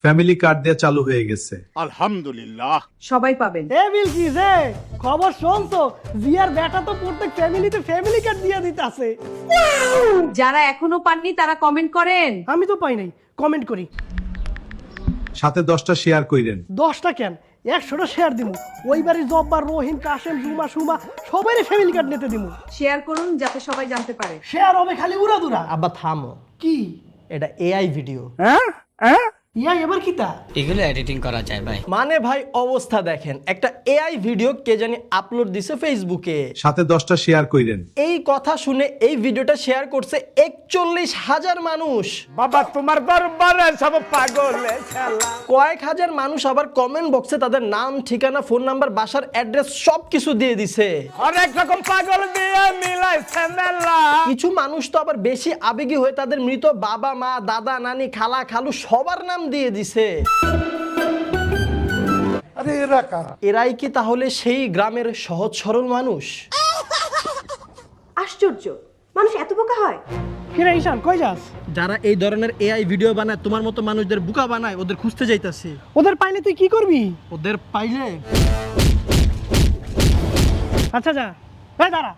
Family card দিয়ে চালু হয়ে গেছে। আলহামদুলিল্লাহ। সবাই পাবেন। এ বিলকিস রে, খবর শুনছো? জিয়ার বেটা তো প্রত্যেক ফ্যামিলিতে ফ্যামিলি কার্ড দিয়ে দিতাছে। যারা এখনো পাননি তারা কমেন্ট করেন। আমি তো পাই নাই, কমেন্ট করি। সাথে 10টা শেয়ার কইরেন। 10টা কেন, 100টা শেয়ার দিমু। ওই বাড়ির জব্বার, রহিম, কাশেম, জুমা, সুমা সবারই ফ্যামিলি কার্ড নিতে দিমু। শেয়ার করুন যাতে সবাই জানতে পারে। শেয়ার হবে খালি উড়াদুরা। আব্বা থামো, কি এটা এআই ভিডিও। ইয়া এবার কিতা? এগুলো এডিটিং করা যায় ভাই। মানে ভাই অবস্থা দেখেন, একটা এআই ভিডিও কে জানি আপলোড দিছে ফেসবুকে। সাথে 10টা শেয়ার কইরেন। এই কথা শুনে এই ভিডিওটা শেয়ার করছে 41,000 মানুষ। বাবা তোমার দরবারে সব পাগলে খেলা। কয়েক হাজার মানুষ আবার কমেন্ট বক্সে তাদের নাম, ঠিকানা, ফোন নাম্বার, বাসার অ্যাড্রেস সবকিছু দিয়ে দিছে। অনেক রকম পাগল দিয়ে মিলাইছে মেলা। কিছু মানুষ তো আবার বেশি আবেগী হয়ে তাদের মৃত বাবা, মা, দাদা, নানি, খালা, খালু সবার নাম দিয়ে দিছে। আরে এরা কারা? এরাই কি তাহলে সেই গ্রামের সহজ সরল মানুষ? আশ্চর্য, মানুষ এত বোকা হয়। কিরে ঈশান, কই যাস? যারা এই ধরনের এআই ভিডিও বানায়, তোমার মতো মানুষদের বোকা বানায়, ওদের খুঁজতে যাইতাছি। ওদের পাইলে তুই কি করবি? ওদের পাইলে আচ্ছা যা। এই দাঁড়া,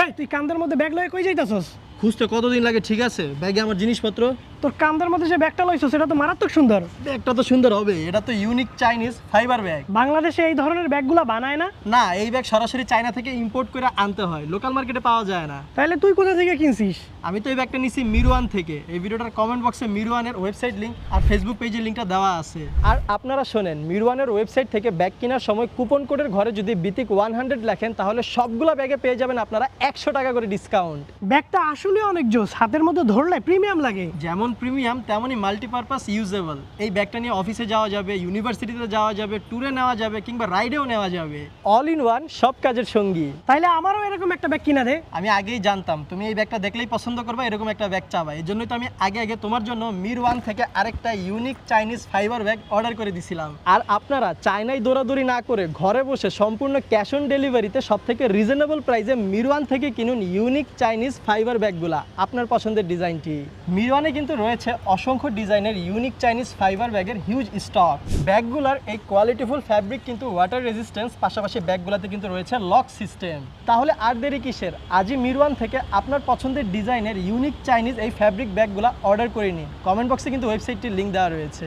এই তুই কান্দের মধ্যে ব্যাগ লয়ে কই যাইতাছস? খুঁজতে কতদিন লাগে ঠিক আছে, ব্যাগে আমার জিনিসপত্র। তোর কান্দের মধ্যে যে ব্যাগটা লইছস সেটা তো মারাত্মক সুন্দর। ব্যাগটা তো সুন্দর হবে, এটা তো ইউনিক চাইনিজ ফাইবার ব্যাগ। বাংলাদেশে এই ধরনের ব্যাগগুলো বানায় না। না, এই ব্যাগ সরাসরি চায়না থেকে ইম্পোর্ট করে আনতে হয়, লোকাল মার্কেটে পাওয়া যায় না। তাহলে তুই কোথা থেকে কিনছিস? আমি তো এই ব্যাগটা নিছি মিরওয়ান থেকে। এই ভিডিওটার কমেন্ট বক্সে মিরওয়ানের ওয়েবসাইট লিংক আর ফেসবুক পেজের লিংকটা দেওয়া আছে। আর আপনারা শোনেন, মিরওয়ানের ওয়েবসাইট থেকে ব্যাগ কেনার সময় কুপন কোডের ঘরে যদি বিতিক 100 লেখেন তাহলে সবগুলা ব্যাগে পেয়ে যাবেন আপনারা 100 টাকা করে ডিসকাউন্ট। ব্যাগটা আসলে অনেক জোস, হাতের মধ্যে ধরলে প্রিমিয়াম লাগে। যেমন প্রিমিয়াম তেমনই মাল্টিপারপাস ইউজেবল। এই ব্যাগটা নিয়ে অফিসে যাওয়া যাবে, ইউনিভার্সিটিতে যাওয়া যাবে, ট্যুরে নেওয়া যাবে কিংবা রাইডেও নেওয়া যাবে। অল ইন ওয়ান, সব কাজের সঙ্গী। তাইলে আমারও এরকম একটা ব্যাগ কিনা দে। আমি আগেই জানতাম তুমি এই ব্যাগটা দেখলেই পছন্দ করবে, এরকম একটা ব্যাগ চাবা। এই জন্যই তো আমি আগে তোমার জন্য মিরওয়ান থেকে আরেকটা unique Chinese fibre bag order করে দিছিলাম। আর আপনারা চায়নায় দৌড়াদৌড়ি না করে ঘরে বসে সম্পূর্ণ ক্যাশ অন ডেলিভারিতে সব থেকে রিজনেবল প্রাইসে মিরওয়ান থেকে কিনুন ইউনিক চাইনিজ ফাইবার ব্যাগগুলা, আপনার পছন্দের ডিজাইনটি। মিরওয়ানে কিন্তু রয়েছে অসংখ্য ডিজাইনের ইউনিক চাইনিজ ফাইবার ব্যাগের হিউজ স্টক। ব্যাগগুলার এই কোয়ালিটিফুল ফ্যাব্রিক কিন্তু ওয়াটার রেজিস্ট্যান্স, পাশাপাশি ব্যাগগুলোতে কিন্তু রয়েছে লক সিস্টেম। তাহলে আর দেরি কিসের, আজই মিরওয়ান থেকে আপনার পছন্দের ডিজাইনের ইউনিক চাইনিজ এই ফ্যাব্রিক ব্যাগগুলা অর্ডার করে নিন। কমেন্ট বক্সে কিন্তু ওয়েবসাইটটির লিংক দেওয়া রয়েছে।